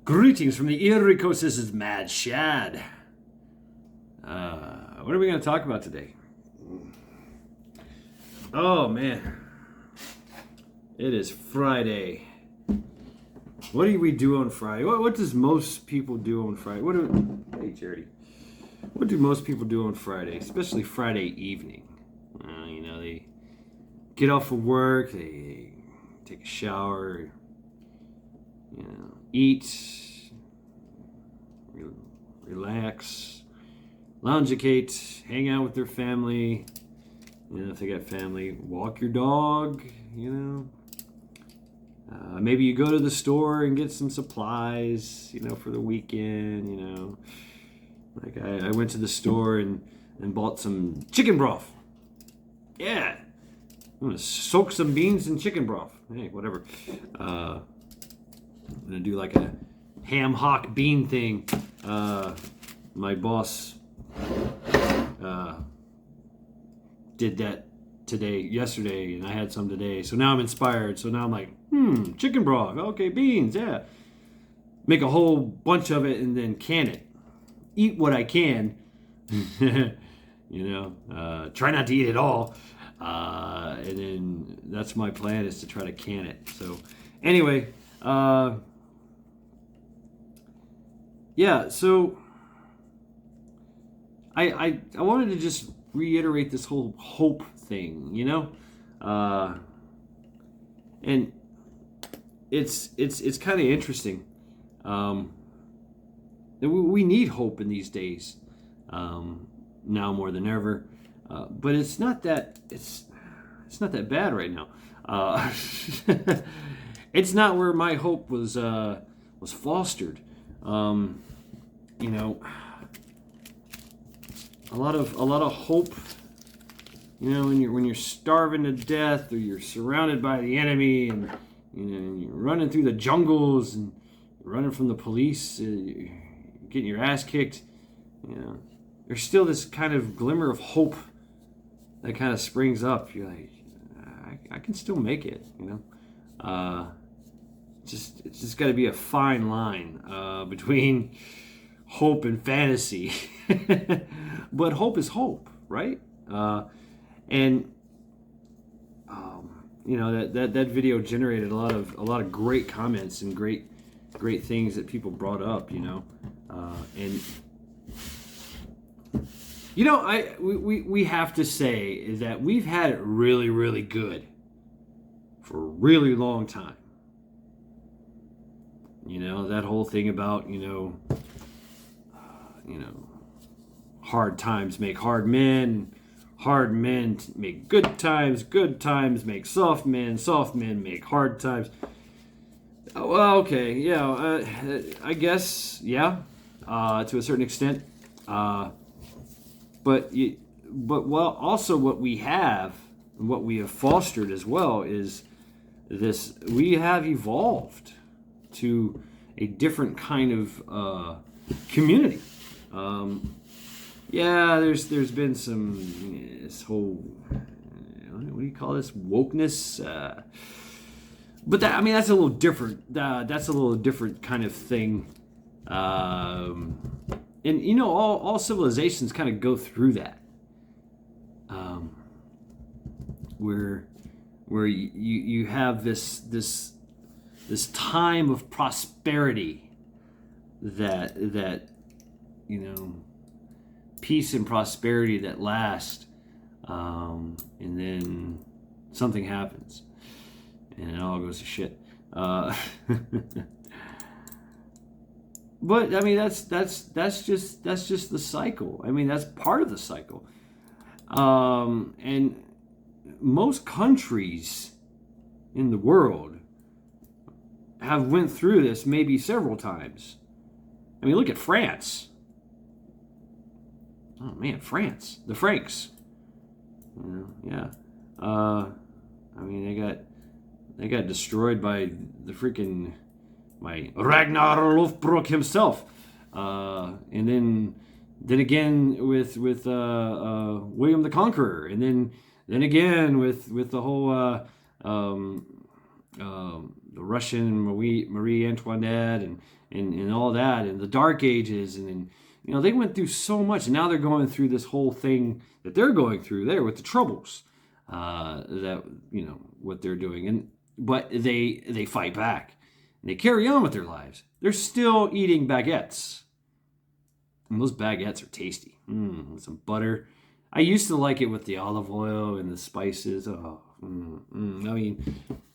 Greetings from the Erie Coast. This is Mad Shad. What are we going to talk about today? Oh, man. It is Friday. What do we do on Friday? What does most people do on Friday? Hey, Charity. What do most people do on Friday, especially Friday evening? They get off of work, they take a shower, eat, relax, loungicate, hang out with their family. If they got family, walk your dog. Maybe you go to the store and get some supplies, for the weekend. Like I went to the store and bought some chicken broth. Yeah, I'm gonna soak some beans in chicken broth. Hey, whatever. I'm gonna do like a ham hock bean thing. My boss did that yesterday, and I had some today. So now I'm inspired. So now I'm like, chicken broth. Okay, beans. Yeah. Make a whole bunch of it and then can it. Eat what I can. Try not to eat it all. And then that's my plan, is to try to can it. So anyway, so I wanted to just reiterate this whole hope thing, and it's kind of interesting. We need hope in these days, now more than ever. But it's not that bad right now. It's not where my hope was fostered. A lot of hope. When you're starving to death, or you're surrounded by the enemy, and you're running through the jungles and running from the police, you're getting your ass kicked. There's still this kind of glimmer of hope that kind of springs up. You're like, I can still make it. It's just got to be a fine line between hope and fantasy. But hope is hope, right? That video generated a lot of great comments and great things that people brought up. We have to say is that we've had it really, really good for a really long time. That whole thing about, hard times make hard men make good times make soft men make hard times. Well, okay, yeah, I guess, yeah, to a certain extent. But also what we have fostered as well is this: we have evolved to a different kind of community. There's been this whole, what do you call this, wokeness? But that's a little different. That's a little different kind of thing. And all civilizations kind of go through that, where you have this time of prosperity, that peace and prosperity that last, and then something happens and it all goes to shit. But that's just the cycle. That's part of the cycle. And most countries in the world have went through this maybe several times. Look at France. Oh man, France, the Franks. Yeah. They got destroyed by the freaking by Ragnar Lothbrok himself, and then again with William the Conqueror, and then again with the whole the Russian Marie Antoinette and all that, and the Dark Ages, and they went through so much, and now they're going through this whole thing that they're going through there with the Troubles, that what they're doing, but they fight back, and they carry on with their lives. They're still eating baguettes, and those baguettes are tasty. With some butter. I used to like it with the olive oil and the spices. Oh, I mean,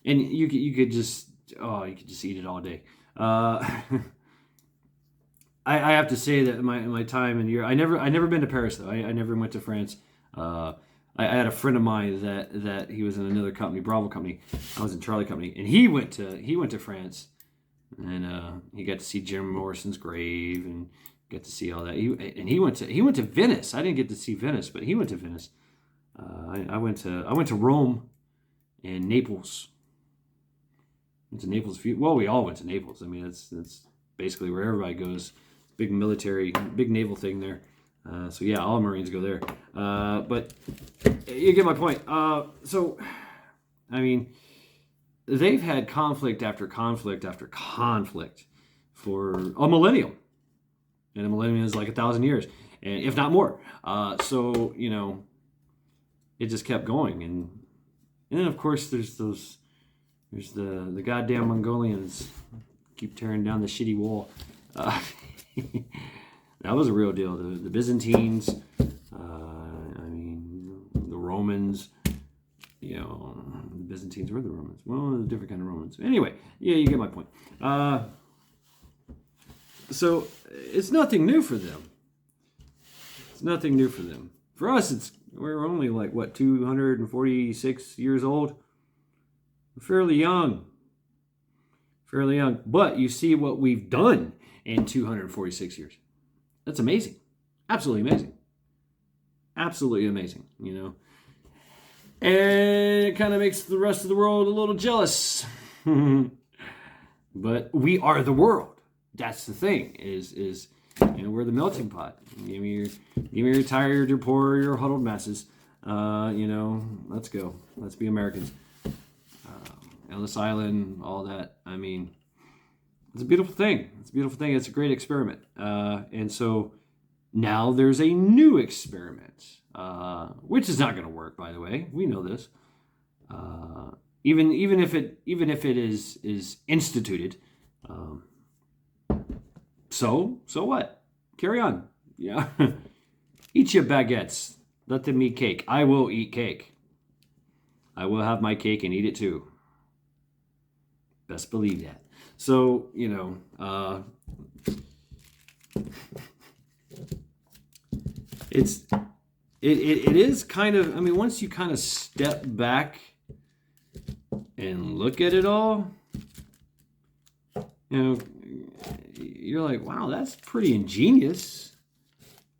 and you could just eat it all day. I have to say that my time in Europe, I never been to Paris though. I never went to France. I had a friend of mine that he was in another company, Bravo company. I was in Charlie company, and he went to France, and he got to see Jim Morrison's grave and get to see all that. He went to Venice. I didn't get to see Venice, but he went to Venice. I went to Rome and Naples. Went to Naples. Well, we all went to Naples. I mean, it's basically where everybody goes. Big military, big naval thing there. So yeah, all Marines go there. But you get my point. So, I mean, they've had conflict after conflict after conflict for a millennium. And a millennium is like 1,000 years, and if not more. So, it just kept going. And then, of course, there's the goddamn Mongolians keep tearing down the shitty wall. That was a real deal. The Byzantines, I mean, the Romans, the Byzantines were the Romans. Well, a different kind of Romans. Anyway, yeah, you get my point. So it's nothing new for them. It's nothing new for them. For us, we're only like, 246 years old? We're fairly young. Fairly young. But you see what we've done in 246 years. That's amazing. Absolutely amazing. Absolutely amazing, And it kind of makes the rest of the world a little jealous. But we are the world. That's the thing, is we're the melting pot. Give me your tired, your poor, your huddled masses. Let's go. Let's be Americans. Ellis Island, all that. I mean, it's a beautiful thing. It's a beautiful thing. It's a great experiment. And so now there's a new experiment, which is not going to work, by the way. We know this. Even if it is instituted. So what? Carry on. Yeah. Eat your baguettes. Let them eat cake. I will eat cake. I will have my cake and eat it too. Best believe that. So, it is kind of, I mean, once you kind of step back and look at it all, you're like, wow, that's pretty ingenious.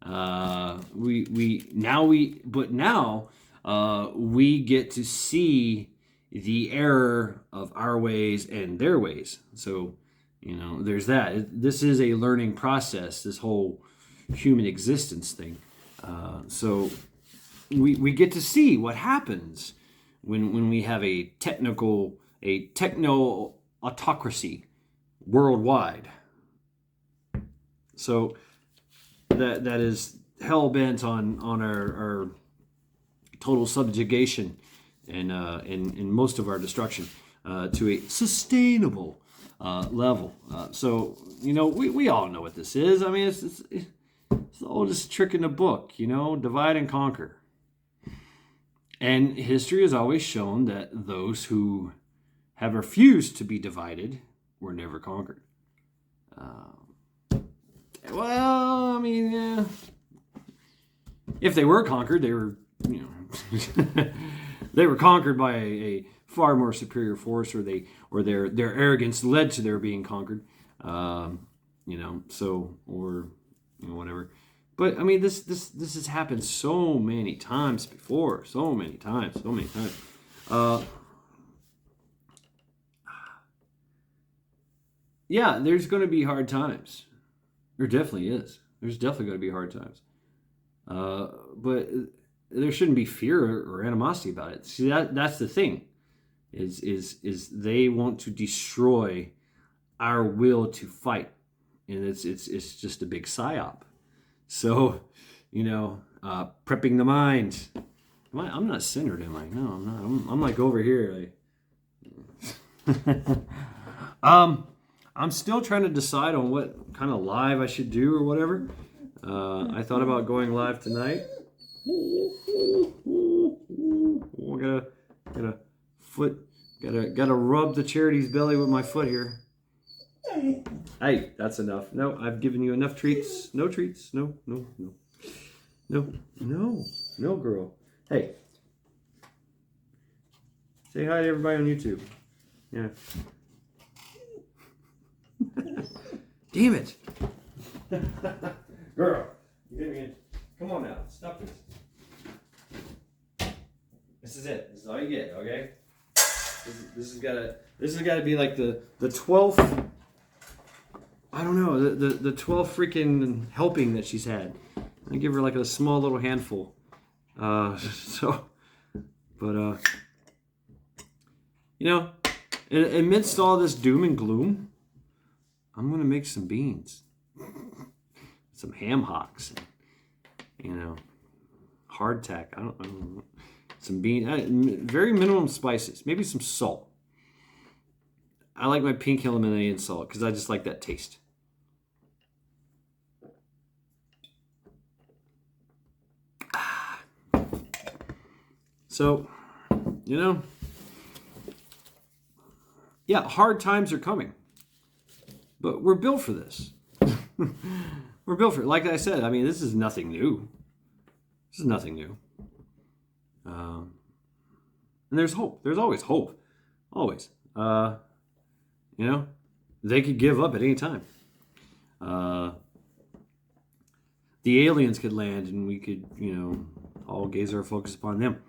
Now we get to see the error of our ways and their ways. So, there's that. This is a learning process, this whole human existence thing. So we get to see what happens when we have a techno-autocracy worldwide. So that is hell bent on our total subjugation and most of our destruction to a sustainable level. So we all know what this is. I mean, it's the oldest trick in the book. Divide and conquer. And history has always shown that those who have refused to be divided were never conquered. Well, I mean, if they were conquered, they were, they were conquered by a far more superior force, or their arrogance led to their being conquered. Whatever. But I mean, this has happened so many times before, so many times. Yeah, there's going to be hard times. There definitely is. There's definitely going to be hard times. But there shouldn't be fear or animosity about it. See, that's the thing. is they want to destroy our will to fight, and it's just a big psyop. So, prepping the mind. I'm not centered, am I? No, I'm not. I'm like over here. Like, I'm still trying to decide on what kind of live I should do or whatever. I thought about going live tonight. Gotta foot. Gotta rub the charity's belly with my foot here. Hey, that's enough. No, I've given you enough treats. No treats. No, girl. Hey, say hi to everybody on YouTube. Yeah. Damn it. Girl, you get me in. Come on now, stop this. This is it. This is all you get, okay? This has gotta be like the 12th. I don't know, the 12th freaking helping that she's had. I give her like a small little handful. Amidst all this doom and gloom, I'm gonna make some beans, some ham hocks, hardtack. I don't know, some bean, very minimum spices, maybe some salt. I like my pink Himalayan salt because I just like that taste. So, yeah, hard times are coming, but we're built for this. We're built for it. Like I said, I mean, this is nothing new. This is nothing new. And there's hope. There's always hope. Always. They could give up at any time. The aliens could land and we could, all gaze our focus upon them.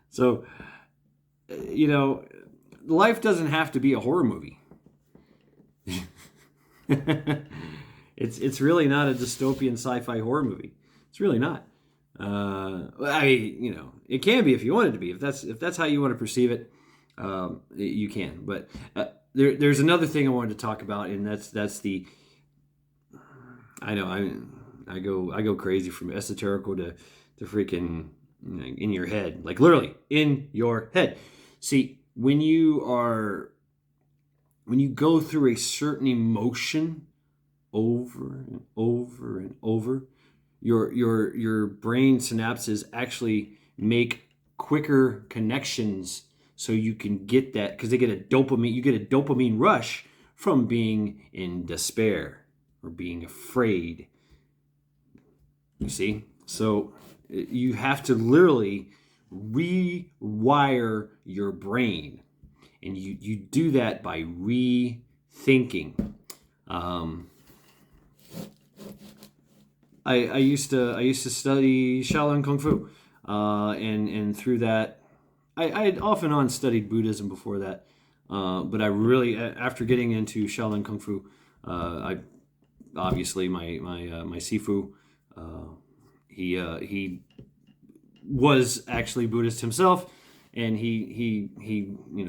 So, life doesn't have to be a horror movie. It's really not a dystopian sci-fi horror movie. It's really not. It can be if you want it to be. If that's how you want to perceive it, you can. But there's another thing I wanted to talk about, and that's the. I go crazy from esoterical to freaking in your head, like literally in your head. See, when you go through a certain emotion over and over and over, your brain synapses actually make quicker connections, so you can get that, because you get a dopamine rush from being in despair or being afraid. You see? So you have to literally rewire your brain. And you do that by rethinking. I used to study Shaolin Kung Fu, and through that, I had off and on studied Buddhism before that, but I really, after getting into Shaolin Kung Fu, I obviously my Sifu, he was actually Buddhist himself, and he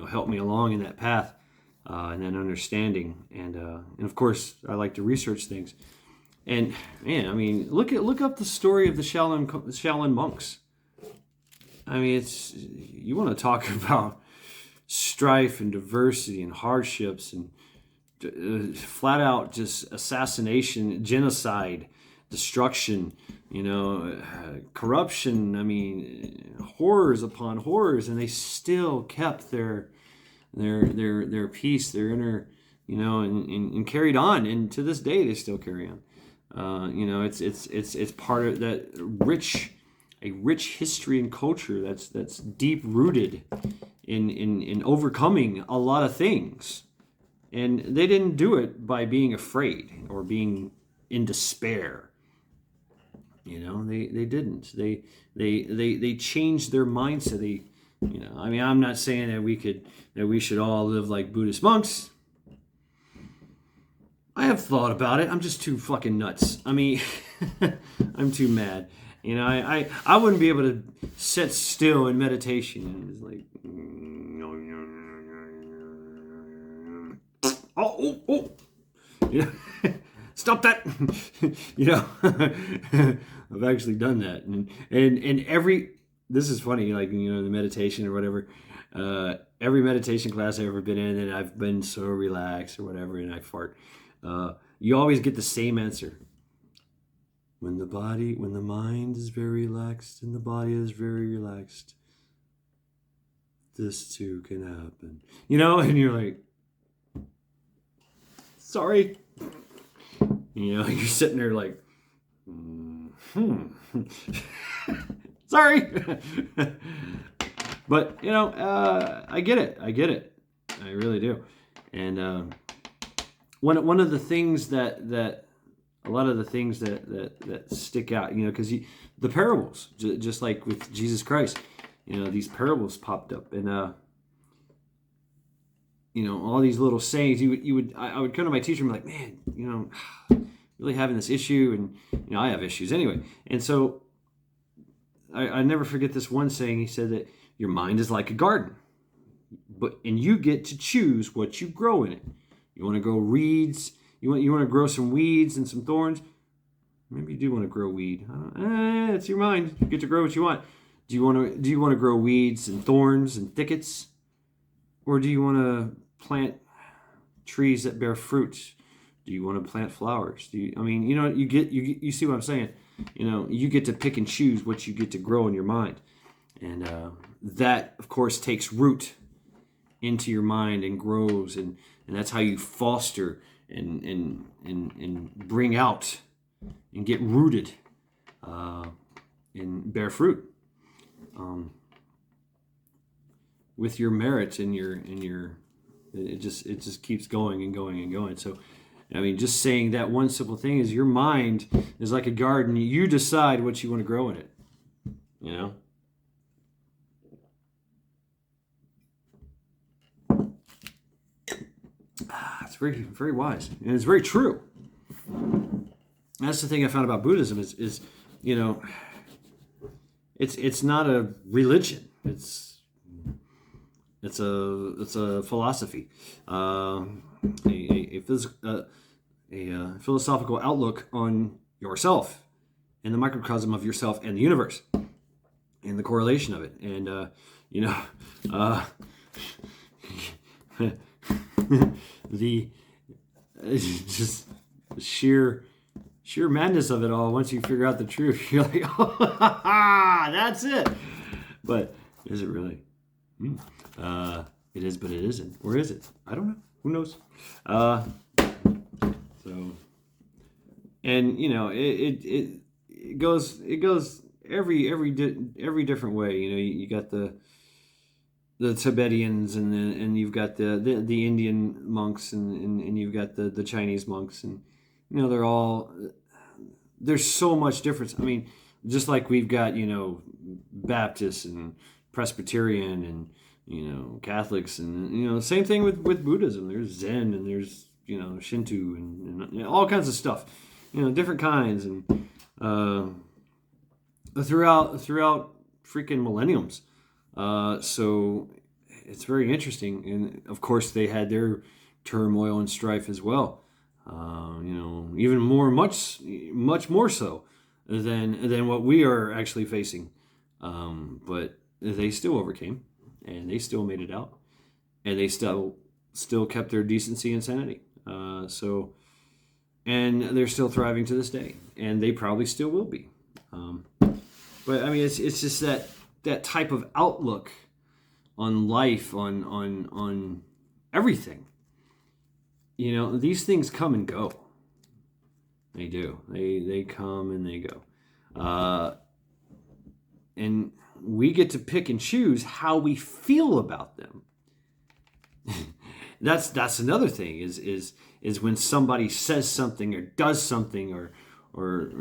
helped me along in that path, and that understanding, and of course I like to research things. And man, I mean, look up the story of the Shaolin monks. I mean, you want to talk about strife and diversity and hardships and flat out just assassination, genocide, destruction, corruption. I mean, horrors upon horrors, and they still kept their peace, their inner, and carried on. And to this day, they still carry on. It's part of that a rich history and culture that's deep rooted in overcoming a lot of things, and they didn't do it by being afraid or being in despair. They didn't. They changed their mindset. I'm not saying that we should all live like Buddhist monks. I have thought about it. I'm just too fucking nuts. I mean, I'm too mad. You know, I wouldn't be able to sit still in meditation. It's like, oh, you know, stop that. You know, I've actually done that, and every, this is funny, like, you know, the meditation or whatever. Every meditation class I've ever been in, and I've been so relaxed or whatever, and I fart. You always get the same answer. When the mind is very relaxed and the body is very relaxed, this too can happen. You know, and you're like, sorry. You know, you're sitting there like, sorry. But, you know, I get it. I really do. And one of the things that a lot of the things that stick out, you know, because the parables, just like with Jesus Christ, you know, these parables popped up, and you know, all these little sayings. I would come to my teacher and be like, man, you know, really having this issue, and you know, I have issues anyway, and so I never forget this one saying. He said that your mind is like a garden, and you get to choose what you grow in it. You want to grow weeds. You want to grow some weeds and some thorns. Maybe you do want to grow weed. It's your mind. You get to grow what you want. Do you want to grow weeds and thorns and thickets, or do you want to plant trees that bear fruit? Do you want to plant flowers? I mean, you know, you see what I'm saying? You know, you get to pick and choose what you get to grow in your mind, and that, of course, takes root into your mind and grows, and that's how you foster and bring out and get rooted and bear fruit with your merits and your it just keeps going and going and going. So I mean, just saying that one simple thing is your mind is like a garden. You decide what you want to grow in it, you know. It's very, very wise, and it's very true. That's the thing I found about Buddhism is you know, it's not a religion. It's a philosophy, a philosophical outlook on yourself and the microcosm of yourself and the universe and the correlation of it, and you know. The just sheer madness of it all. Once you figure out the truth, you're like, oh, that's it. But is it really? It is, but it isn't. Or is it? I don't know. Who knows? So, and you know, it goes every different way. You know, you got the Tibetans, and you've got the Indian monks, and you've got the Chinese monks, and you know, there's so much difference. I mean, just like we've got, you know, Baptists and Presbyterian and, you know, Catholics, and you know, same thing with Buddhism. There's Zen, and there's, you know, Shinto, and you know, all kinds of stuff, you know, different kinds, and throughout freaking millenniums. So it's very interesting, and of course they had their turmoil and strife as well. You know, even much more so than what we are actually facing. But they still overcame, and they still made it out, and they still kept their decency and sanity. So, and they're still thriving to this day, and they probably still will be. But I mean, it's just that type of outlook on life, on everything. You know, these things come and go. They do. They come and they go. And we get to pick and choose how we feel about them. That's another thing is when somebody says something or does something or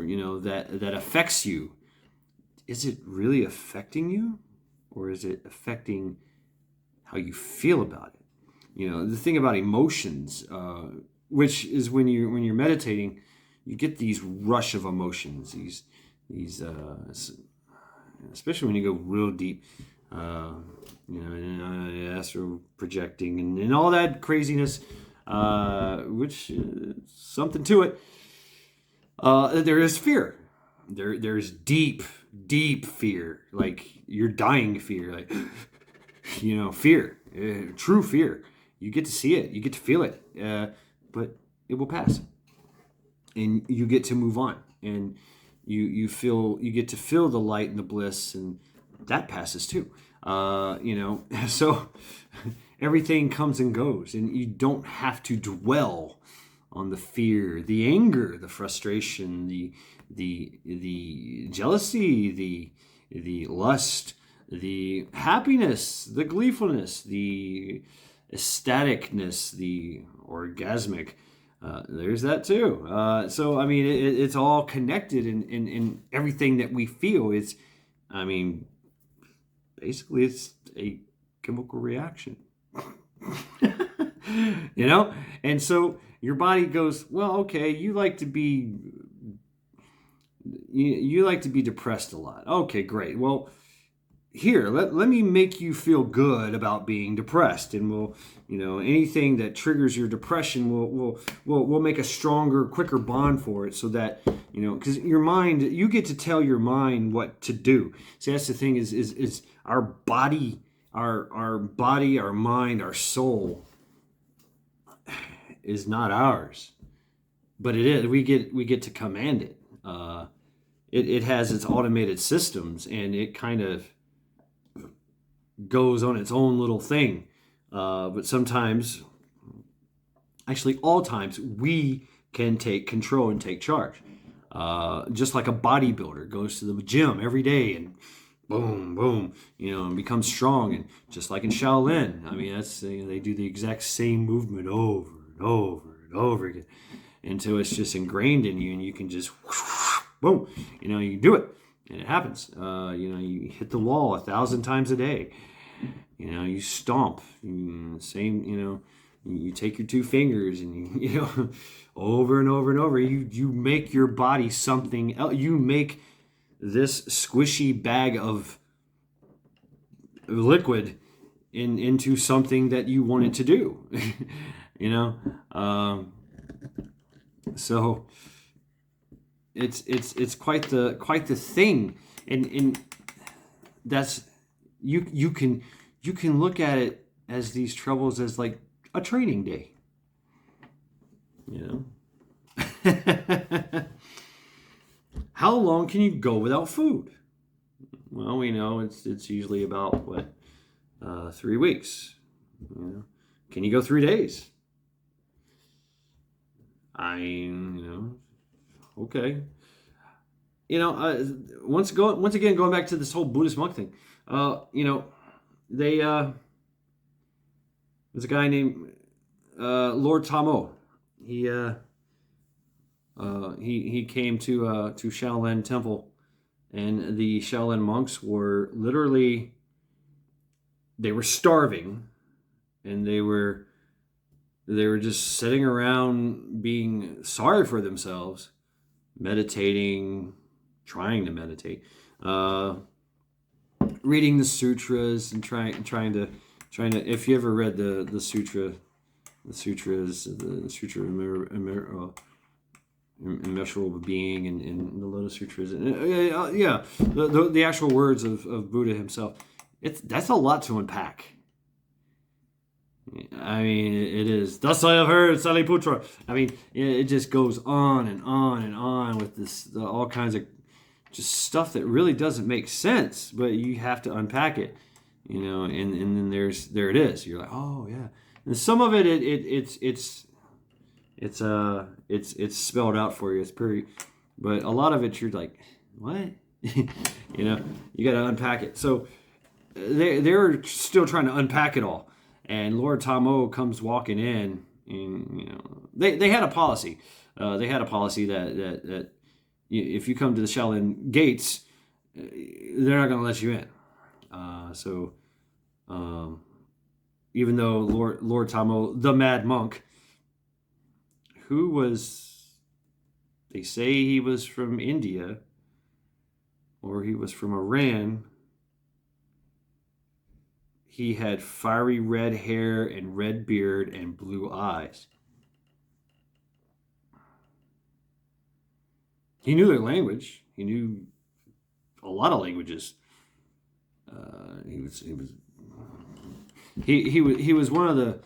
you know, that affects you. Is it really affecting you, or is it affecting how you feel about it? You know, the thing about emotions, which is when you're meditating, you get these rush of emotions, these especially when you go real deep, astral projecting and all that craziness, which something to it. There is fear. There's deep fear, like you're dying fear, like fear, true fear. You get to see it, you get to feel it, but it will pass, and you get to move on, and you get to feel the light and the bliss, and that passes too. So everything comes and goes, and you don't have to dwell on the fear, the anger, the frustration, the jealousy, the lust, the happiness, the gleefulness, the ecstaticness, the orgasmic. There's that too. So I mean, it's all connected in everything that we feel. I mean, basically, it's a chemical reaction. And so your body goes, well, okay, you like to be depressed a lot. Okay, great. Well, here, let me make you feel good about being depressed, and anything that triggers your depression, we'll make a stronger, quicker bond for it, so that because your mind, you get to tell your mind what to do. See, that's the thing is our body, our mind, our soul is not ours, but it is. We get to command it. It has its automated systems, and it kind of goes on its own little thing. But sometimes, actually all times, we can take control and take charge. Just like a bodybuilder goes to the gym every day and boom, boom, and becomes strong. And just like in Shaolin, I mean, they do the exact same movement over and over and over again until it's just ingrained in you, and you can just boom, you do it, and it happens. You hit the wall 1,000 times a day. You stomp. You take your 2 fingers and you over and over and over. You make your body something else. You make this squishy bag of liquid into something that you want it to do. So it's quite the thing, and that's you can look at it as these troubles as like a training day. How long can you go without food? Well, we know it's usually about 3 weeks. Can you go 3 days? Okay. Once again, going back to this whole Buddhist monk thing, there's a guy named Lord Tamo. He came to Shaolin Temple, and the Shaolin monks were literally, they were starving, and they were just sitting around being sorry for themselves, meditating, trying to meditate, reading the sutras and trying to. If you ever read the sutras, the sutra of immeasurable being, and the Lotus Sutras, the actual words of Buddha himself. That's a lot to unpack. I mean, it is. Thus I have heard, Saliputra. I mean, it just goes on and on and on with this all kinds of just stuff that really doesn't make sense, but you have to unpack it, and then there it is. You're like, oh yeah. And some of it's spelled out for you. It's pretty, but a lot of it you're like, what? You got to unpack it. So they're still trying to unpack it all. And Lord Tamo comes walking in, and they had a policy. They had a policy that if you come to the Shaolin gates, they're not going to let you in. So even though Lord Tamo, the Mad Monk, they say he was from India, or he was from Iran. He had fiery red hair and red beard and blue eyes. He knew their language. He knew a lot of languages. He was one of the.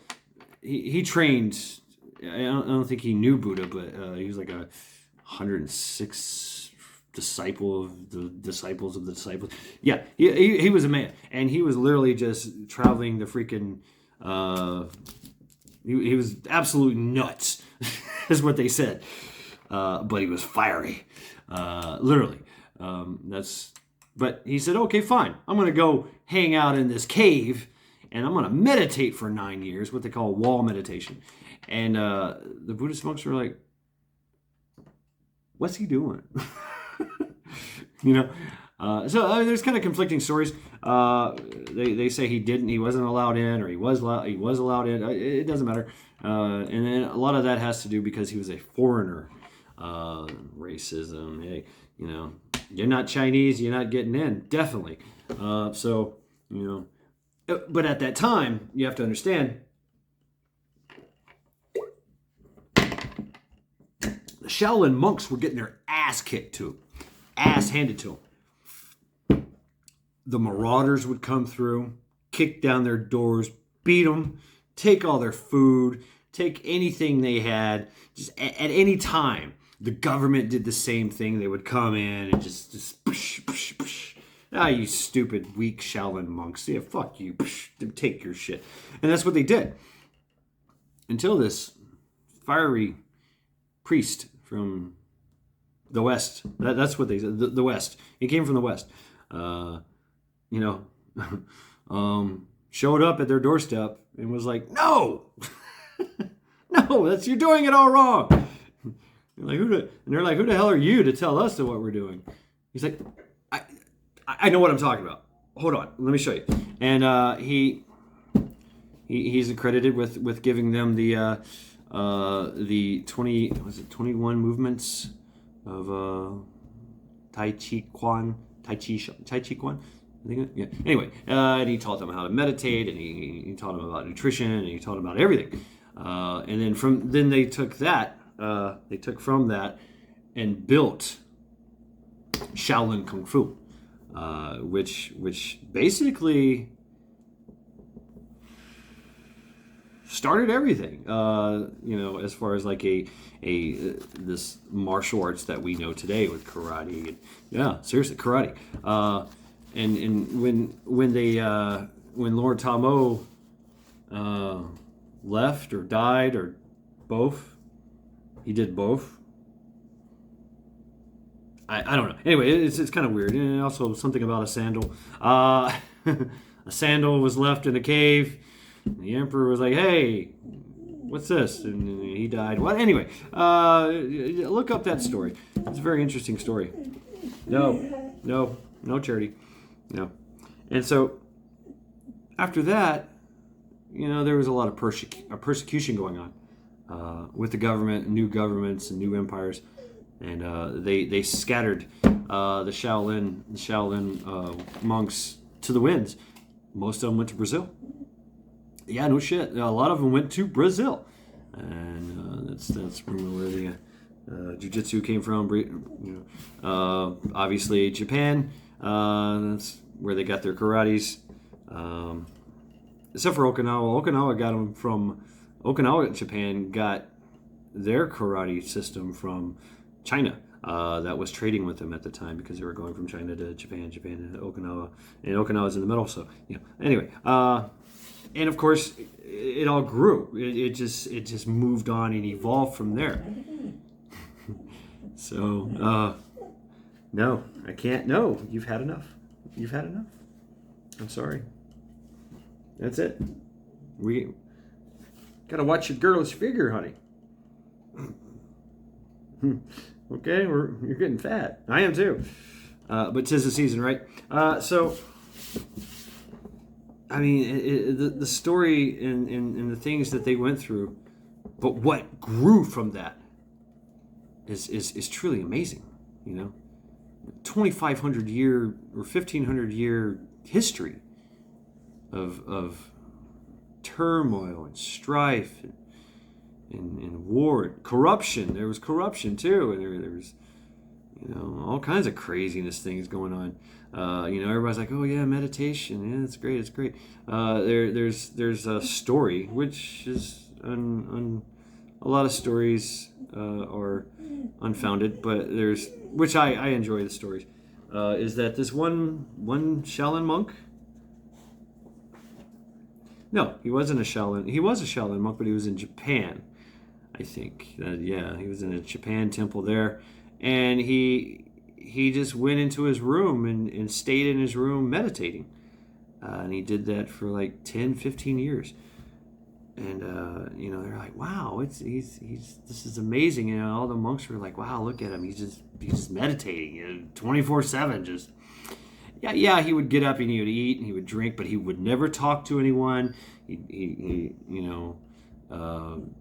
He trained. I don't think he knew Buddha, but he was like a 106 disciple of the disciples of the disciples. Yeah, he was a man, and he was literally just traveling the freaking. He was absolutely nuts, is what they said. But he was fiery, literally. But he said, okay, fine. I'm going to go hang out in this cave, and I'm going to meditate for 9 years, what they call wall meditation. And the Buddhist monks were like, what's he doing? So I mean, there's kind of conflicting stories. They say he didn't, he wasn't allowed in, or he was allowed in. It doesn't matter. And then a lot of that has to do because he was a foreigner. Racism. Hey, you're not Chinese, you're not getting in. Definitely. But at that time, you have to understand, the Shaolin monks were getting their ass kicked to them, ass handed to them. The marauders would come through, kick down their doors, beat them, take all their food, take anything they had, just at any time. The government did the same thing. They would come in and just push, push, push. Ah, you stupid, weak Shaolin monks. Yeah, fuck you. Push, take your shit. And that's what they did. Until this fiery priest from the West. That's what they said. The West. He came from the West. Showed up at their doorstep and was like, no! No, you're doing it all wrong. They're like, who the hell are you to tell us what we're doing? He's like, I know what I'm talking about. Hold on, let me show you. And he's accredited with giving them the 21 movements of Tai Chi Quan. I think, yeah. Anyway, and he taught them how to meditate, and he taught them about nutrition, and he taught them about everything. And then they took that. They took from that and built Shaolin Kung Fu, which basically started everything. As far as like this martial arts that we know today with karate. Yeah, seriously, karate. And when Lord Tamo left or died or both. He did both. I don't know. Anyway, it's kind of weird. And also something about a sandal. A sandal was left in a cave. The emperor was like, hey, what's this? And he died. Well, anyway, look up that story. It's a very interesting story. No charity. No. And so after that, there was a lot of persecution going on. With the government, new governments, and new empires, and they scattered the Shaolin monks to the winds. Most of them went to Brazil. Yeah, no shit. A lot of them went to Brazil, and that's where the jiu-jitsu came from. Obviously Japan. That's where they got their karates. Except for Okinawa. Okinawa, Japan got their karate system from China. That was trading with them at the time because they were going from China to Japan to Okinawa, and Okinawa's in the middle. So anyway, and of course it all grew. It just moved on and evolved from there. So no, I can't. No, you've had enough. You've had enough. I'm sorry. That's it. We gotta watch your girlish figure, honey. Okay, you're getting fat. I am too. But 'tis the season, right? So, I mean, the story and the things that they went through, but what grew from that is truly amazing, 2,500 year or 1,500 year history of turmoil and strife and war, corruption. There was corruption too, and there was all kinds of craziness things going on. Everybody's like, oh yeah, meditation, yeah, it's great, it's great. There's a story which is a lot of stories are unfounded, but which I enjoy the stories. Is that this one Shaolin monk? No, he wasn't a Shaolin. He was a Shaolin monk, but he was in Japan, I think. Yeah, he was in a Japan temple there, and he just went into his room and stayed in his room meditating, and he did that for like 10, 15 years. And they're like, wow, this is amazing. All the monks were like, wow, look at him, he's just meditating, 24/7, just. Yeah, he would get up and he would eat and he would drink, but he would never talk to anyone.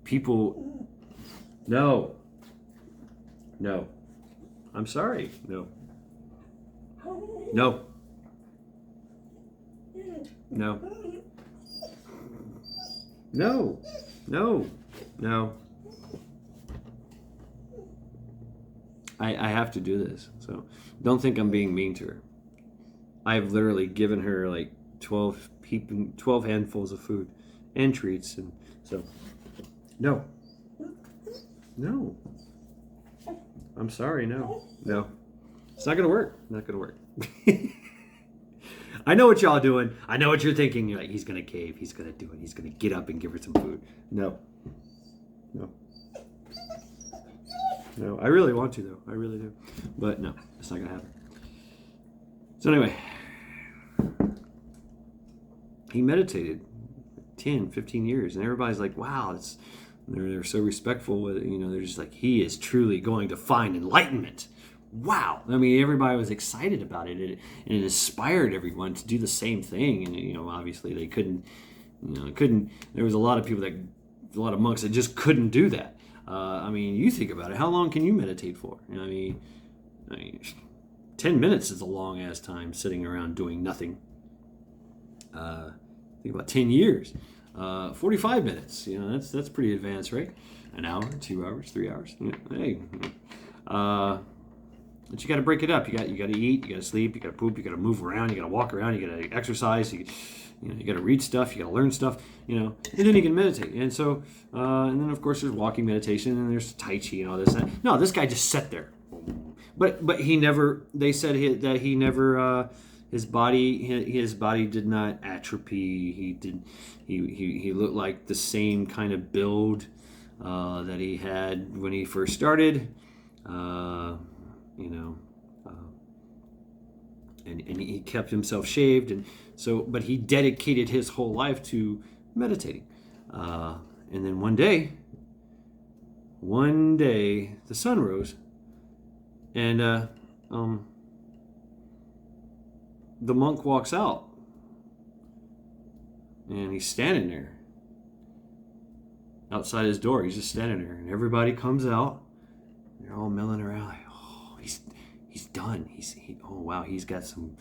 People. No. I'm sorry. No. No. I have to do this, so don't think I'm being mean to her. I've literally given her like 12 handfuls of food and treats, and so no. I'm sorry, no. It's not gonna work. I know what y'all doing. I know what you're thinking. You're like, he's gonna cave. He's gonna do it. He's gonna get up and give her some food. No. I really want to though. I really do, but no, it's not gonna happen. So anyway, he meditated 10, 15 years, and everybody's like, wow, they're so respectful with it. They're just like, he is truly going to find enlightenment. Wow. I mean, everybody was excited about it, and it inspired everyone to do the same thing. And, obviously they couldn't, there was a lot of monks that just couldn't do that. You think about it, how long can you meditate for? I mean, 10 minutes is a long ass time sitting around doing nothing. Think about 10 years. 45 minutes. That's pretty advanced, right? An hour, 2 hours, 3 hours. Hey. But you got to break it up. You got to eat, you got to sleep, you got to poop, you got to move around, you got to walk around, you got to exercise, you got to read stuff, you got to learn stuff, and then you can meditate. And so, and then of course there's walking meditation, and there's Tai Chi and all this. No, this guy just sat there. But he never. They said that he never. His body did not atrophy. He looked like the same kind of build that he had when he first started. And he kept himself shaved, and so. But he dedicated his whole life to meditating. And then one day, the sun rose. And the monk walks out, and he's standing there outside his door. He's just standing there, and everybody comes out. They're all milling around like, oh, he's done. Oh wow, he's got some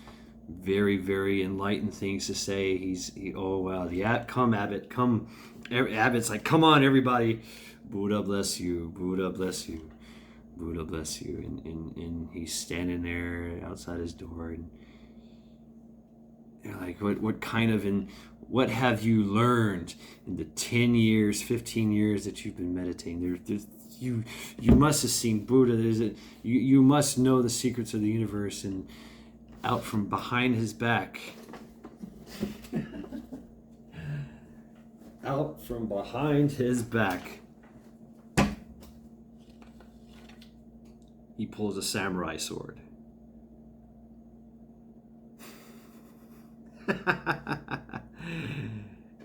very, very enlightened things to say. Oh wow, Abbott, come. Abbott's like, come on, everybody, Buddha bless you, Buddha bless you. Buddha bless you, and he's standing there outside his door, and you're like, what have you learned in the 10 years, 15 years that you've been meditating? You must have seen Buddha. You must know the secrets of the universe. And out from behind his back, he pulls a samurai sword.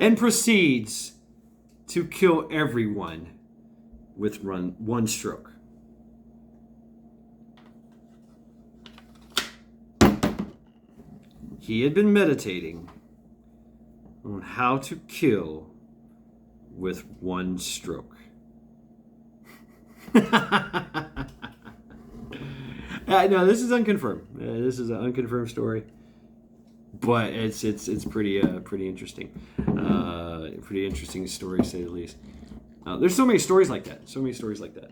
And proceeds to kill everyone with one stroke. He had been meditating on how to kill with one stroke. No, this is unconfirmed. This is an unconfirmed story, but it's pretty interesting. Pretty interesting story, to say the least. There's so many stories like that. So many stories like that.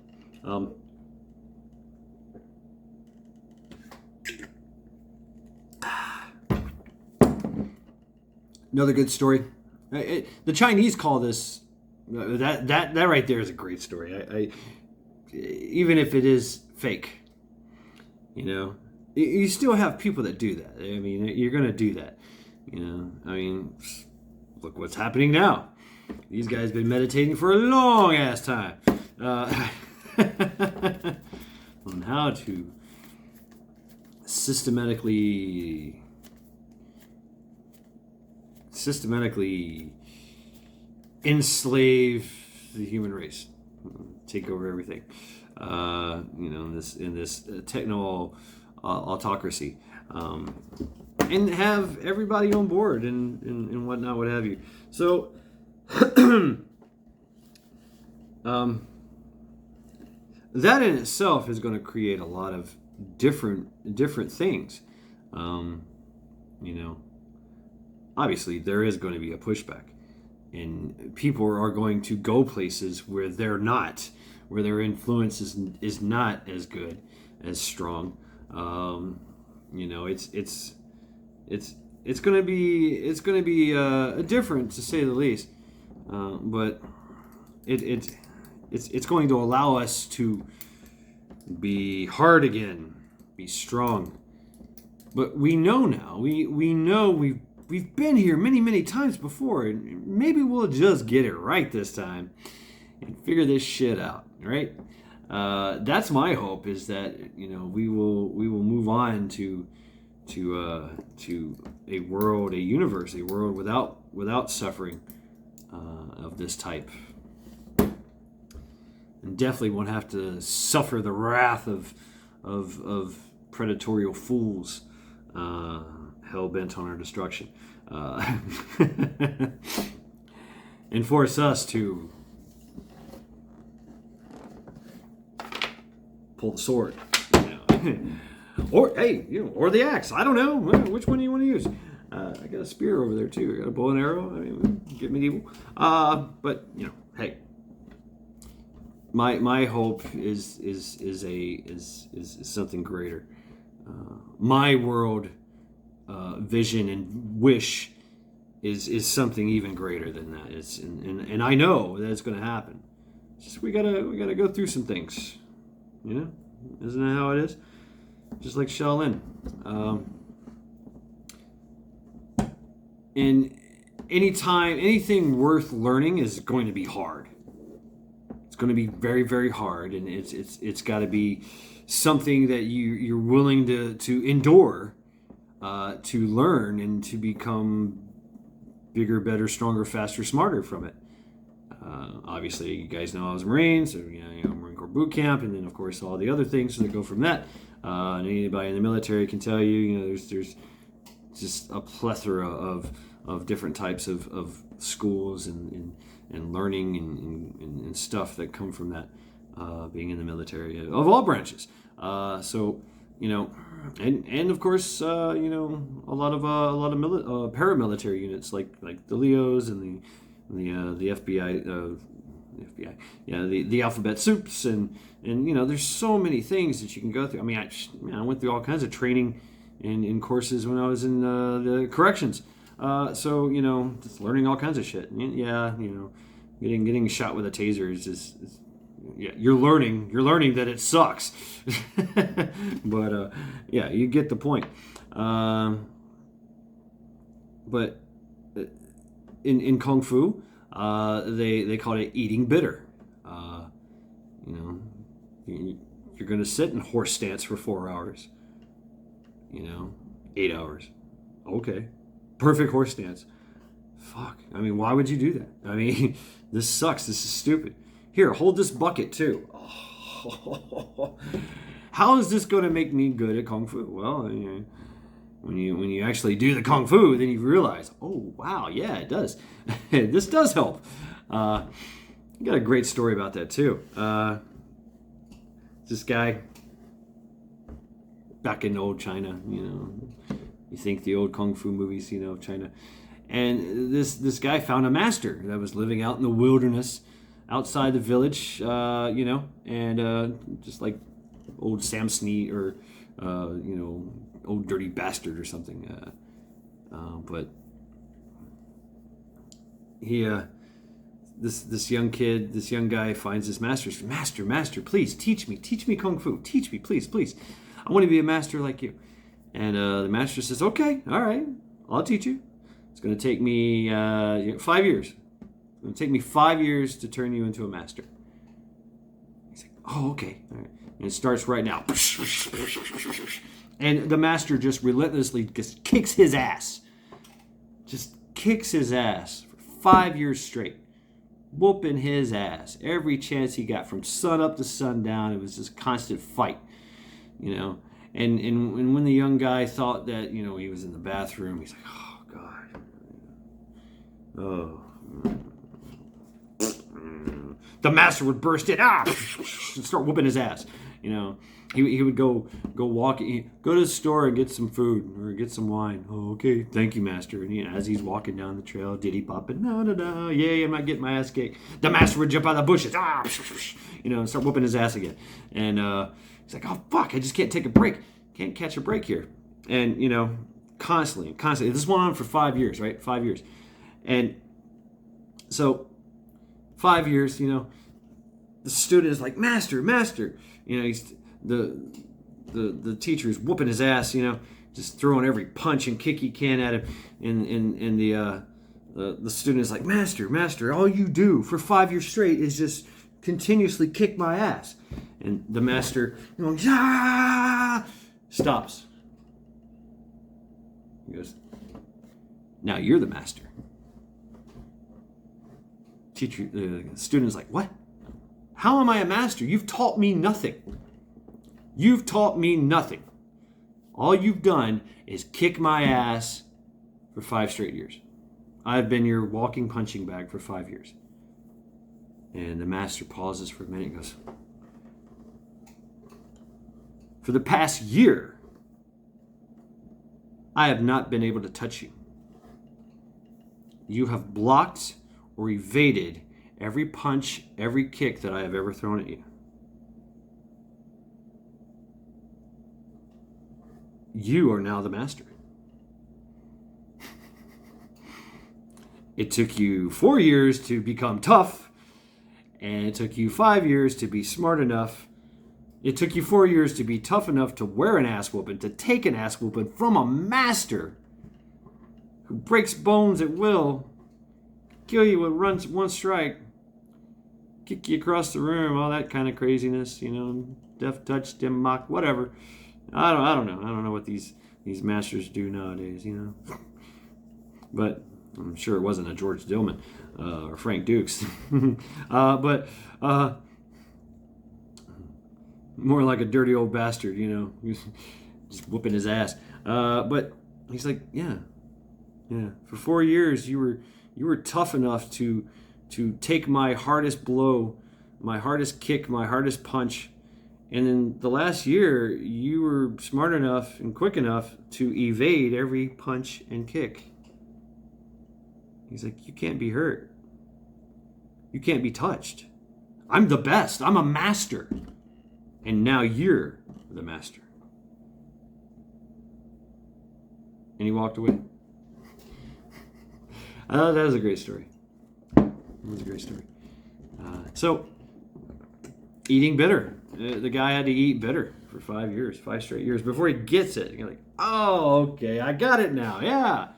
Another good story. The Chinese call this that right there is a great story. Even if it is fake, you still have people that do that. I mean, you're gonna do that. I mean, look what's happening now. These guys have been meditating for a long ass time on how to systematically enslave the human race, take over everything. In this techno autocracy, and have everybody on board and whatnot, what have you. So, that in itself is going to create a lot of different things. Obviously there is going to be a pushback, and people are going to go places where they're not, where their influence is not as good, as strong. It's going to be different, to say the least. But it's going to allow us to be hard again, be strong. But we know now, we know we've been here many times before, and maybe we'll just get it right this time and figure this shit out, right? That's my hope, is that we will move on to a world, a universe, a world without suffering of this type, and definitely won't have to suffer the wrath of predatorial fools hell bent on our destruction, and force us to pull the sword, or or the axe. I don't know which one you want to use. I got a spear over there too. I got a bow and arrow. I mean, get medieval. But hey, my hope is something greater. My world vision and wish is something even greater than that. And I know that it's going to happen. It's just we gotta go through some things. Isn't that how it is? Just like Shaolin. And anything worth learning is going to be hard. It's going to be very, very hard, and it's got to be something that you're willing to endure, to learn and to become bigger, better, stronger, faster, smarter from it. Obviously, you guys know I was a Marine, so Marine Corps boot camp, and then of course all the other things that go from that. And anybody in the military can tell you, there's just a plethora of different types of schools and learning and stuff that come from that, being in the military of all branches. So and of course a lot of paramilitary units like the Leos and the FBI. The alphabet soups and there's so many things that you can go through. I mean, I went through all kinds of training and courses when I was in the corrections. So just learning all kinds of shit. Yeah, getting shot with a taser is you're learning that it sucks. But you get the point. But in Kung Fu, they call it eating bitter. You're going to sit in horse stance for 4 hours. 8 hours. Okay. Perfect horse stance. Fuck. I mean, why would you do that? I mean, this sucks. This is stupid. Here, hold this bucket too. Oh. How is this going to make me good at Kung Fu? Well, when you actually do the Kung Fu, then you realize, oh, wow, yeah, it does. This does help. I got a great story about that too. This guy, back in old China, you think the old kung fu movies, of China. And this guy found a master that was living out in the wilderness outside the village, and just like old Sam Snead or, old dirty bastard or something. But he, this young kid, this young guy finds this master. Master, please teach me kung fu. Teach me, please. I want to be a master like you. And the master says, okay, all right, I'll teach you. It's going to take me 5 years. It's going to take me 5 years to turn you into a master. He's like, oh, okay. All right. And it starts right now. And the master just relentlessly just kicks his ass. Just kicks his ass for 5 years straight. Whooping his ass. Every chance he got from sun up to sundown, it was just constant fight. And when the young guy thought that, he was in the bathroom, he's like, oh, God. Oh. The master would burst in, and start whooping his ass. He would go walk, go to the store and get some food or get some wine. Oh, okay, thank you, master. And as he's walking down the trail, diddy popping, yay, I'm not getting my ass kicked. The master would jump out of the bushes, and start whooping his ass again. And he's like, oh fuck, I just can't take a break, can't catch a break here. And constantly. This went on for 5 years, right? 5 years. And so 5 years, the student is like, master, he's the teacher's whooping his ass, just throwing every punch and kick he can at him, and the student is like, master, all you do for 5 years straight is just continuously kick my ass. And the master, stops. He goes, now you're the master. Teacher, the student is like, what? How am I a master? You've taught me nothing. All you've done is kick my ass for 5 straight years. I've been your walking punching bag for 5 years. And the master pauses for a minute and goes, for the past year, I have not been able to touch you. You have blocked or evaded every punch, every kick that I have ever thrown at you. You are now the master. It took you 4 years to become tough, and it took you 5 years to be smart enough. It took you 4 years to be tough enough to wear an ass whooping, to take an ass whooping from a master who breaks bones at will, kill you with one strike, kick you across the room, all that kind of craziness, death touch, dim mock, whatever. I don't know. I don't know what these masters do nowadays, But I'm sure it wasn't a George Dillman or Frank Dukes. but more like a dirty old bastard, just whooping his ass. But he's like, yeah. For 4 years, you were tough enough to take my hardest blow, my hardest kick, my hardest punch. And in the last year, you were smart enough and quick enough to evade every punch and kick. He's like, you can't be hurt. You can't be touched. I'm the best. I'm a master. And now you're the master. And he walked away. That was a great story. So, eating bitter. The guy had to eat bitter for 5 years, 5 straight years, before he gets it. You're like, oh, okay, I got it now. Yeah.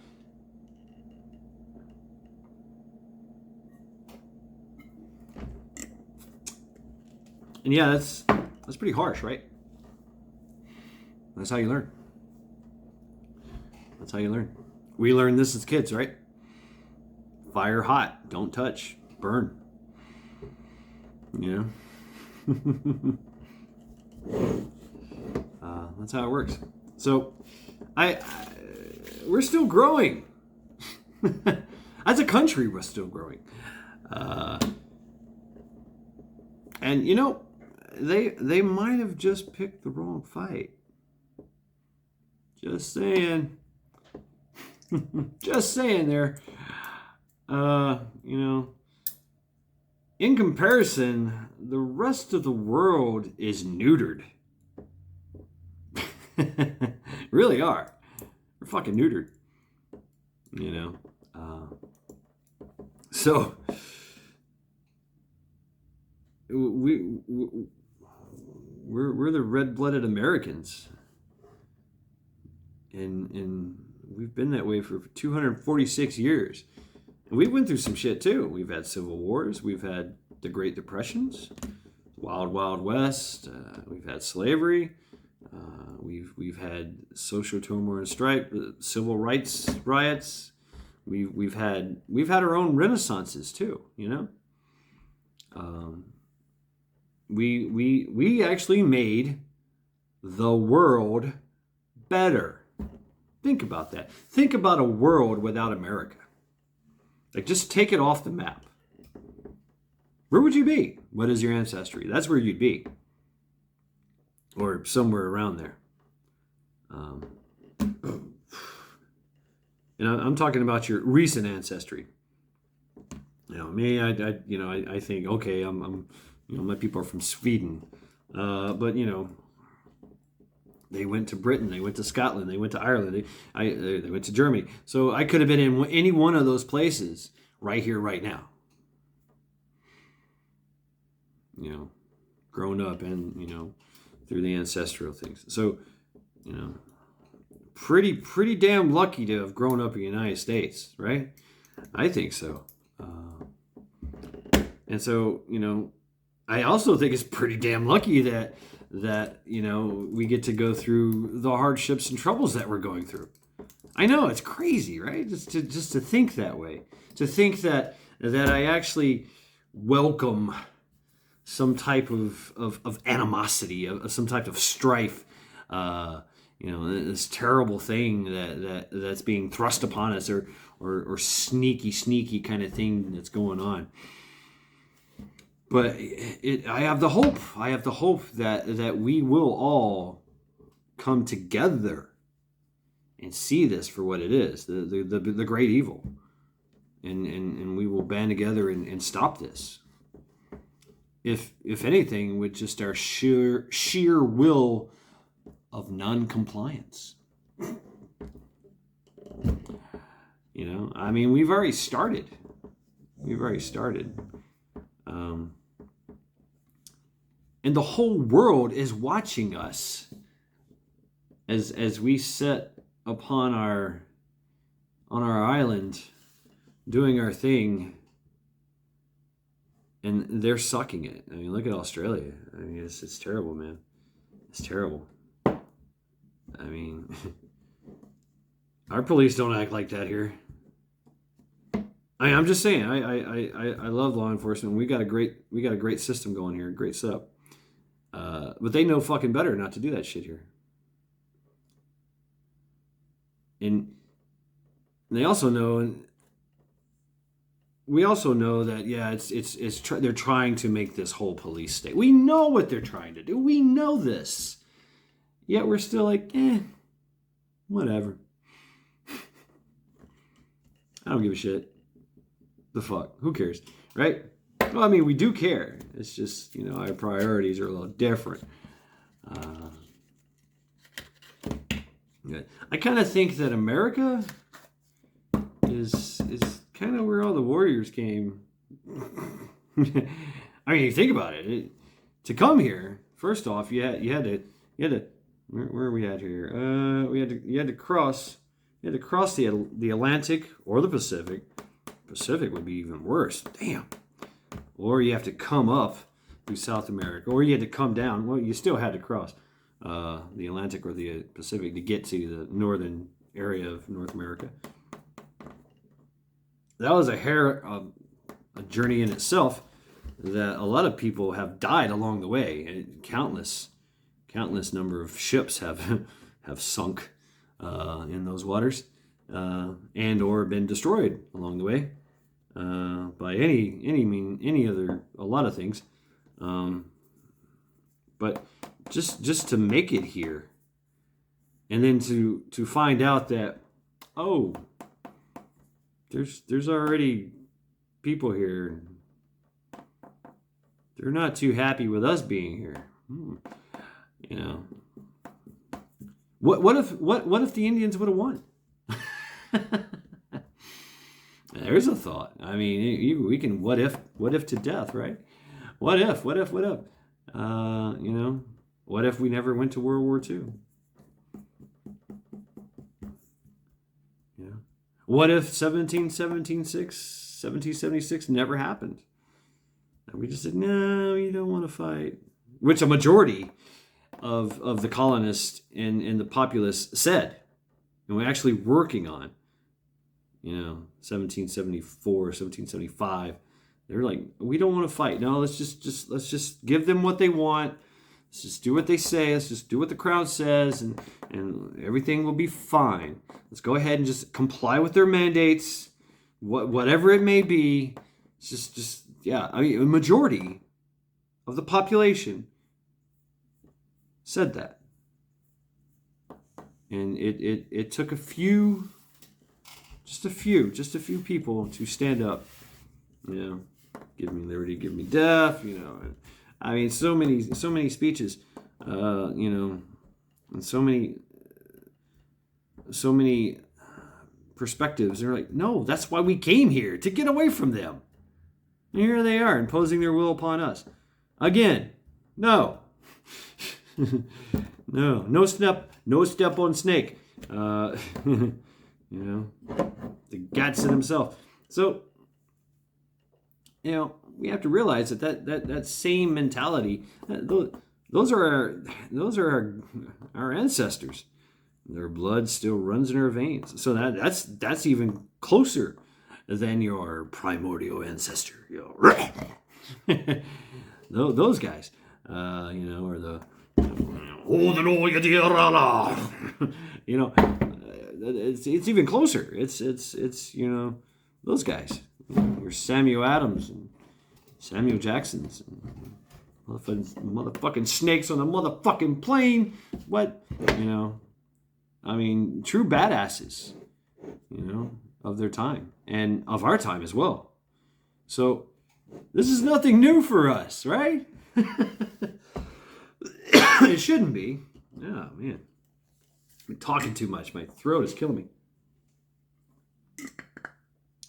And yeah, that's pretty harsh, right? That's how you learn. We learned this as kids, right? Fire hot, don't touch, burn. That's how it works. So, we're still growing. As a country, we're still growing. And they might have just picked the wrong fight. Just saying. Just saying there. You know, in comparison, the rest of the world is neutered. Really are. We're fucking neutered. You know. So we're the red-blooded Americans, and we've been that way for 246 years. And we went through some shit too. We've had civil wars. We've had the Great Depressions, Wild Wild West. We've had slavery. We've had social turmoil and strife, civil rights riots. We've had our own renaissances too. You know. We actually made the world better. Think about that. Think about a world without America. Like, just take it off the map. Where would you be? What is your ancestry? That's where you'd be. Or somewhere around there. And I'm talking about your recent ancestry. You know, me, I think, okay, I'm my people are from Sweden. But, you know, they went to Britain, they went to Scotland, they went to Ireland, they went to Germany. So I could have been in any one of those places right here, right now. You know, grown up and, you know, through the ancestral things. So, you know, pretty damn lucky to have grown up in the United States, right? I think so. And so, you know, I also think it's pretty damn lucky that you know, we get to go through the hardships and troubles that we're going through. I know it's crazy, right? Just to think that way, to think that I actually welcome some type of animosity, of some type of strife. You know, this terrible thing that's being thrust upon us, or sneaky kind of thing that's going on. But I have the hope. I have the hope that we will all come together and see this for what it is, the great evil, and we will band together and stop this. If anything, with just our sheer will of non-compliance. You know, I mean, we've already started. And the whole world is watching us as we sit upon on our island doing our thing, and they're sucking it. I mean, look at Australia. I mean, it's terrible, man. It's terrible. I mean, our police don't act like that here. I'm just saying. I love law enforcement. We got a great system going here. Great setup. But they know fucking better not to do that shit here. And they also know, and we also know that, yeah, they're trying to make this whole police state. We know what they're trying to do. We know this. Yet we're still like, whatever. I don't give a shit. The fuck? Who cares? Right? Well, I mean, we do care. It's just, you know, our priorities are a little different. I kind of think that America is kind of where all the warriors came. I mean, you think about it. To come here, first off, you had to. Where are we at here? You had to cross the Atlantic or the Pacific. Pacific would be even worse. Damn. Or you have to come up through South America, or you had to come down. Well, you still had to cross the Atlantic or the Pacific to get to the northern area of North America. That was a journey in itself. That a lot of people have died along the way, and countless number of ships have sunk in those waters, and or been destroyed along the way by a lot of things. But just to make it here and then to find out that, oh, there's already people here. They're not too happy with us being here. You know, what if the Indians would have won? There's a thought. I mean, we can what if to death, right? What if? You know, what if we never went to World War II? You know, what if 1776 never happened? And we just said, no, you don't want to fight. Which a majority of the colonists and the populace said. And we're actually working on, 1774, 1775. They're like, we don't want to fight. No, let's just give them what they want. Let's just do what they say. Let's just do what the crowd says, and everything will be fine. Let's go ahead and just comply with their mandates, whatever it may be. It's just yeah. I mean, a majority of the population said that, and it took just a few people to stand up. Give me liberty, give me death. I mean, so many speeches. And so many perspectives. They're like, no, that's why we came here, to get away from them. And here they are, imposing their will upon us. Again, no. No step on snake. The Gatson himself. So, we have to realize that same mentality, those are our ancestors. Their blood still runs in our veins. So that's even closer than your primordial ancestor. Those guys, are the it's even closer. It's those guys. Your Samuel Adams and Samuel Jacksons and motherfucking snakes on a motherfucking plane. What? I mean, true badasses, of their time and of our time as well. So this is nothing new for us, right? It shouldn't be. Oh, man. I'm talking too much. My throat is killing me.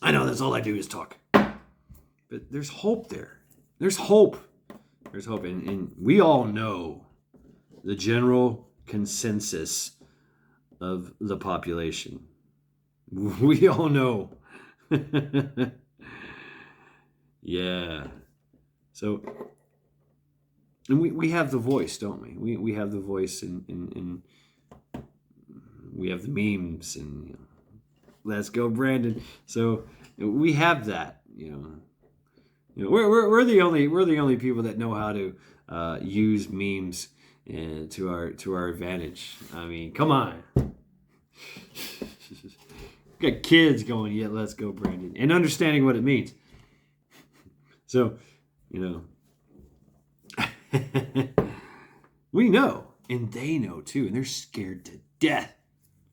I know, that's all I do is talk. But there's hope there. There's hope. There's hope. And we all know the general consensus of the population. We all know. Yeah. So, and we have the voice, don't we? We have the voice, and we have the memes, and let's go, Brandon. So we have that. We're the only people that know how to use memes to our advantage. I mean, come on. Got kids going, yeah, let's go, Brandon, and understanding what it means. So, we know, and they know too, and they're scared to death.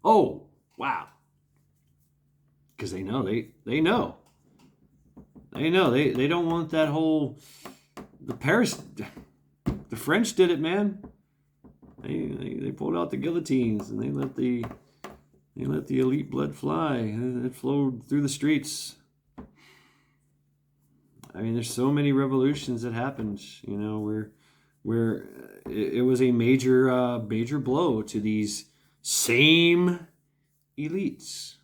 Oh, wow. Because they know, they know. They know, they don't want that whole, the French did it, man. They pulled out the guillotines, and they let the elite blood fly, and it flowed through the streets. I mean, there's so many revolutions that happened, where it was a major blow to these same elites.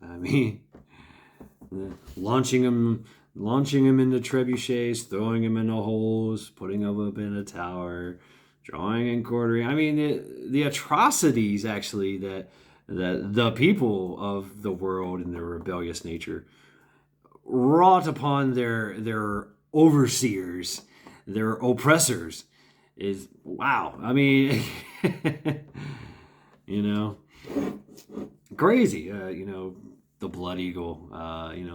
I mean, launching them into trebuchets, throwing them into holes, putting them up in a tower, drawing and quartering. I mean, the atrocities actually that the people of the world in their rebellious nature wrought upon their overseers, their oppressors, is wow. I mean, crazy. The Blood Eagle.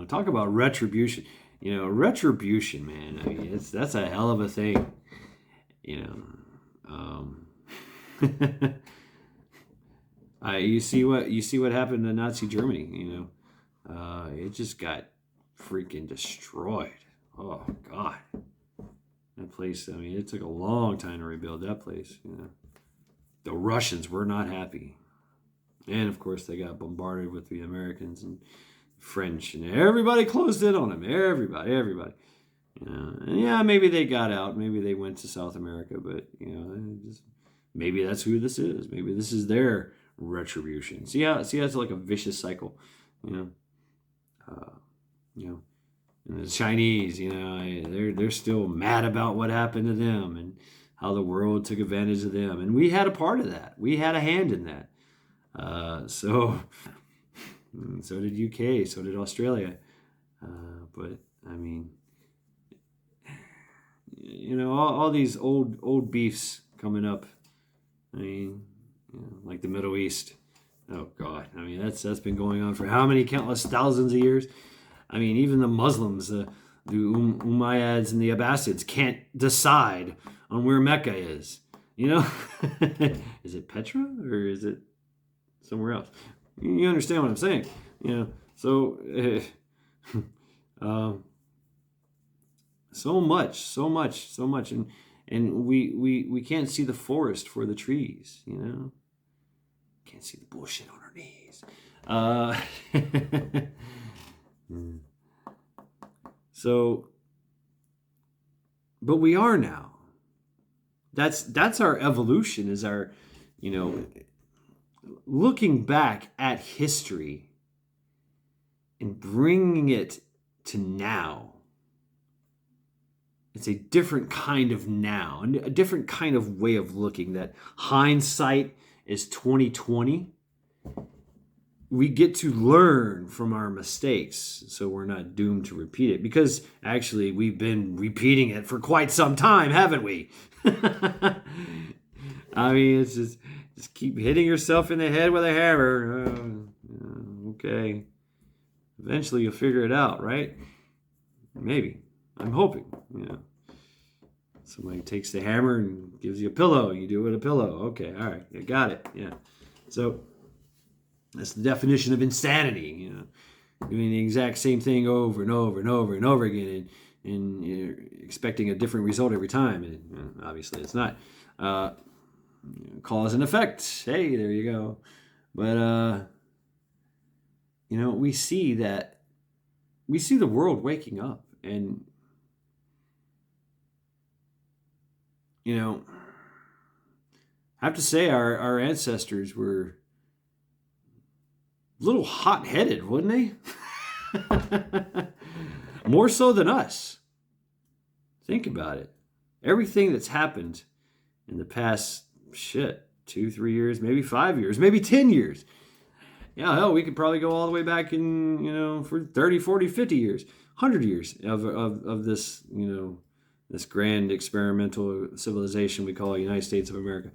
Talk about retribution. Retribution, man. I mean, that's a hell of a thing. you know, you see what happened to Nazi Germany. It just got freaking destroyed. Oh God, that place. I mean, it took a long time to rebuild that place. The Russians were not happy, and of course they got bombarded with the Americans and French, and everybody closed in on them. Everybody. And yeah, maybe they got out. Maybe they went to South America, but maybe that's who this is. Maybe this is their retribution. See how it's like a vicious cycle, uh, and the Chinese, they're still mad about what happened to them and how the world took advantage of them, and we had a part of that. We had a hand in that. So did UK. So did Australia. But I mean, all these old beefs coming up. I mean, like the Middle East. Oh God! I mean, that's been going on for how many countless thousands of years? I mean, even the Muslims, the Umayyads and the Abbasids can't decide on where Mecca is. Is it Petra or is it somewhere else? You understand what I'm saying? So so much, and we can't see the forest for the trees. Can't see the bullshit on our knees. So, but we are now. That's our evolution. Is our, looking back at history and bringing it to now. It's a different kind of now, a different kind of way of looking. That hindsight is 2020. We get to learn from our mistakes, so we're not doomed to repeat it. Because actually, we've been repeating it for quite some time, haven't we? I mean, it's just keep hitting yourself in the head with a hammer. Okay. Eventually, you'll figure it out, right? Maybe. I'm hoping. Somebody takes the hammer and gives you a pillow. You do it with a pillow. Okay, all right, you got it. Yeah. So that's the definition of insanity. Doing the exact same thing over and over and over and over again, and you're expecting a different result every time. And obviously, it's not. Cause and effect. Hey, there you go. But we see the world waking up, and I have to say our ancestors were a little hot-headed, wouldn't they? More so than us. Think about it. Everything that's happened in the past, 2-3 years, maybe 5 years, maybe 10 years. Yeah, hell, we could probably go all the way back in, for 30, 40, 50 years, 100 years of this, this grand experimental civilization we call the United States of America.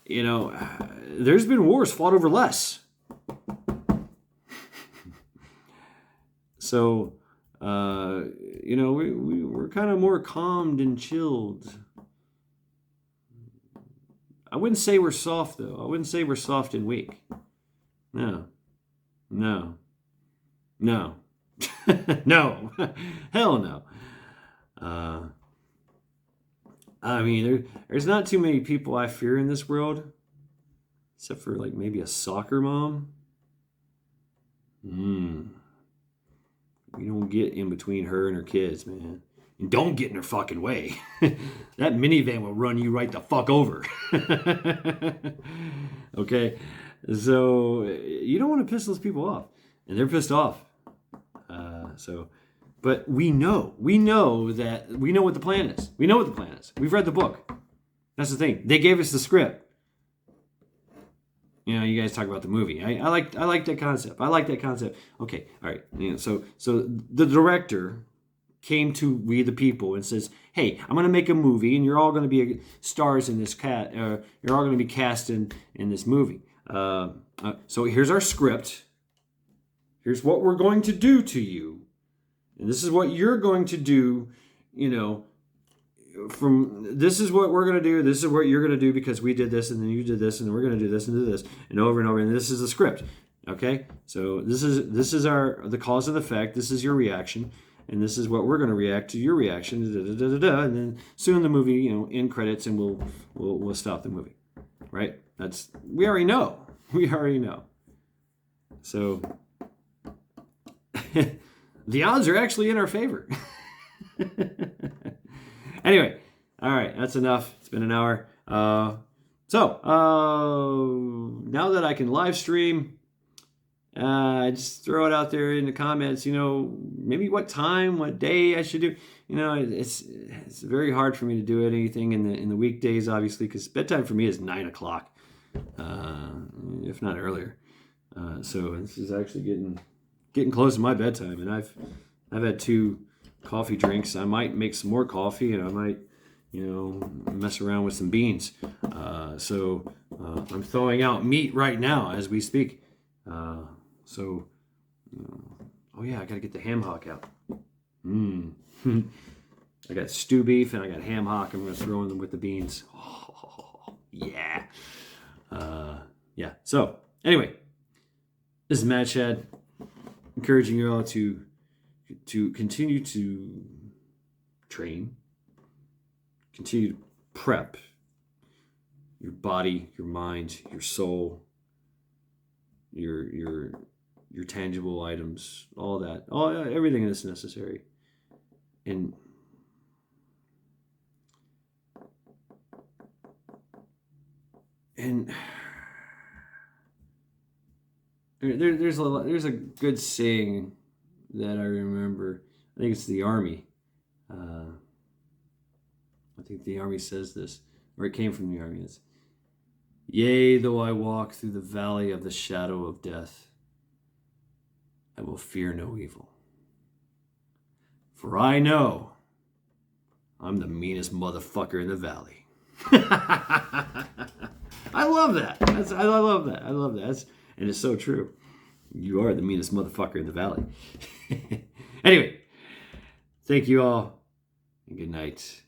There's been wars fought over less. So, we're kind of more calmed and chilled. I wouldn't say we're soft, though. I wouldn't say we're soft and weak. No. No. No. Hell no. I mean, there's not too many people I fear in this world, except for like maybe a soccer mom. You don't get in between her and her kids, man. And don't get in her fucking way. That minivan will run you right the fuck over. Okay? So, you don't want to piss those people off. And they're pissed off. But we know what the plan is. We know what the plan is. We've read the book. That's the thing. They gave us the script. You guys talk about the movie. I like that concept. I like that concept. Okay, all right. So the director came to we the people and says, "Hey, I'm going to make a movie, and you're all going to be stars in this you're all going to be cast in this movie. So here's our script. Here's what we're going to do to you, and this is what you're going to do. from this is what we're going to do, this is what you're going to do because we did this, and then you did this, and then we're going to do this and do this, and over and over, and this is the script. Okay, so this is the cause and effect. This is your reaction, and this is what we're going to react to your reaction. And then soon the movie, end credits, and we'll stop the movie. Right? We already know. We already know. So the odds are actually in our favor. Anyway, all right, that's enough. It's been an hour. So now that I can live stream. Just throw it out there in the comments, maybe what time, what day I should do. It's very hard for me to do anything in the weekdays, obviously, because bedtime for me is 9 o'clock, if not earlier. So this is actually getting close to my bedtime, and I've had 2 coffee drinks. I might make some more coffee, and I might, mess around with some beans. So I'm throwing out meat right now as we speak. So, oh yeah, I gotta get the ham hock out. I got stew beef and I got ham hock. I'm gonna throw in them with the beans. Oh, yeah. Yeah. So, anyway, this is Matt Shad, encouraging you all to continue to train, continue to prep your body, your mind, your soul, your tangible items, all that, everything that's necessary. And there's a good saying that I remember. I think it's the Army. I think the Army says this, or it came from the Army. It's, "Yea, though I walk through the valley of the shadow of death, I will fear no evil. For I know I'm the meanest motherfucker in the valley." I love that. I love that. I love that. And it's so true. You are the meanest motherfucker in the valley. Anyway, thank you all, and good night.